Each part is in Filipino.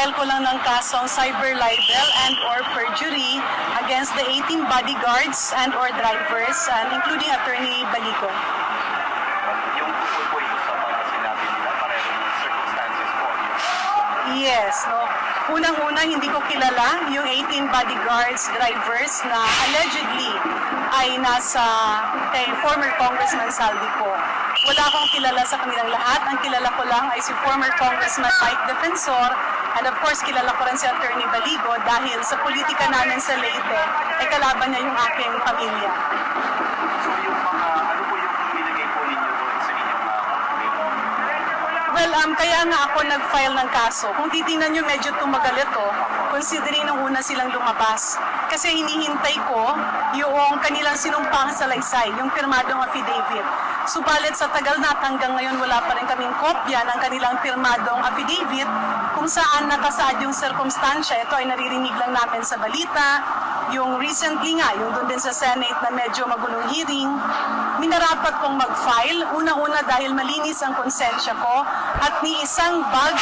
Ipapafile ko lang ng kasong cyber libel and or perjury against the 18 bodyguards and or drivers, including Attorney Balico. Yung tungkol po ito sa mga sinabi nila, pareho ng circumstances po. Yes, no. Unang-una, hindi ko kilala yung 18 bodyguards, drivers na allegedly ay nasa kay former Congressman Saldico. Wala akong kilala sa kanilang lahat. Ang kilala ko lang ay si former Congressman Mike Defensor, and of course, kilala ko rin si Attorney Baligo dahil sa politika namin sa Leyte, ay kalaban niya yung aking pamilya. So yung mga, ano po yung nilagay po ninyo doon sa inyong complaint? Well, kaya nga ako nag-file ng kaso. Kung titingnan nyo, medyo tumagal ito, considering nung una silang lumabas. Kasi hinihintay ko yung kanilang sinumpang salaysay, yung pirmadong affidavit. Subalit sa tagal na at hanggang ngayon wala pa rin kaming kopya ng kanilang pirmadong affidavit kung saan nakasaad yung sirkumstansya. Ito ay naririnig lang namin sa balita. Yung recently nga, yung doon din sa Senate na medyo magulong hearing, minarapat kong mag-file. Una-una dahil malinis ang konsensya ko at ni isang bag,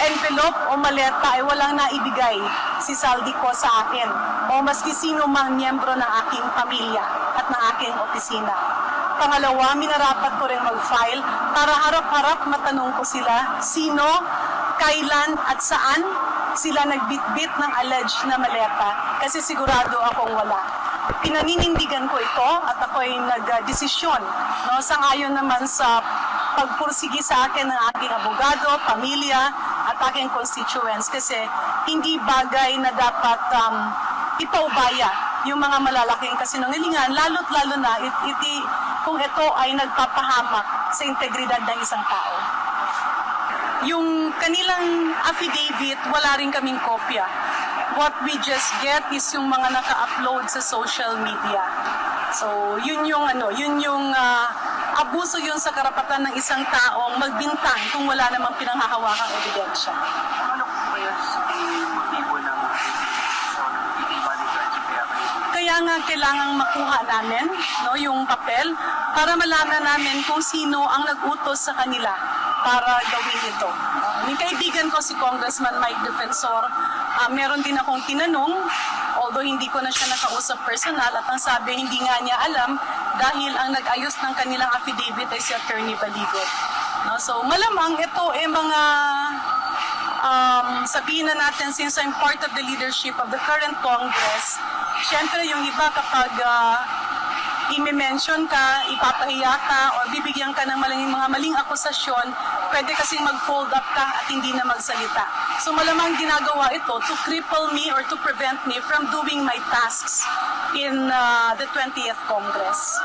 envelope o maleta ay walang naibigay si Saldico sa akin o maski sino mang miyembro ng aking pamilya at ng aking opisina. Pangalawa, minarapat ko rin mag-file para harap-harap matanong ko sila sino, kailan at saan sila nagbitbit ng alleged na maleta kasi sigurado akong wala. Pinaninindigan ko ito at ako'y nag-desisyon. No? Sangayon naman sa pagpursigi sa akin ng aking abogado, pamilya at aking constituents kasi hindi bagay na dapat ipaubaya yung mga malalaking kasinungalingan, lalo't-lalo na kung ito ay nagpapahamak sa integridad ng isang tao. Yung kanilang affidavit, wala rin kaming kopya. What we just get is yung mga naka-upload sa social media. So, yun yung abuso yun sa karapatan ng isang taong magbintang kung wala namang pinanghahawakang ebidensya. Ano po ba yun yung motibo ng Kaya nga kailangang makuha namin yung papel para malaman namin kung sino ang nag-utos sa kanila para gawin ito. Yung kaibigan ko si Congressman Mike Defensor, meron din akong tinanong, although hindi ko na siya nakausap personal, at ang sabi hindi nga niya alam dahil ang nag-ayos ng kanilang affidavit ay si Attorney Baligo. So malamang ito mga sabihin na natin, since I'm part of the leadership of the current Congress, syempre yung iba kapag i-mention ka, ipapahiya ka, o bibigyan ka ng mga maling akusasyon, pwede kasing mag-fold up ka at hindi na magsalita. So malamang ginagawa ito to cripple me or to prevent me from doing my tasks in the 20th Congress.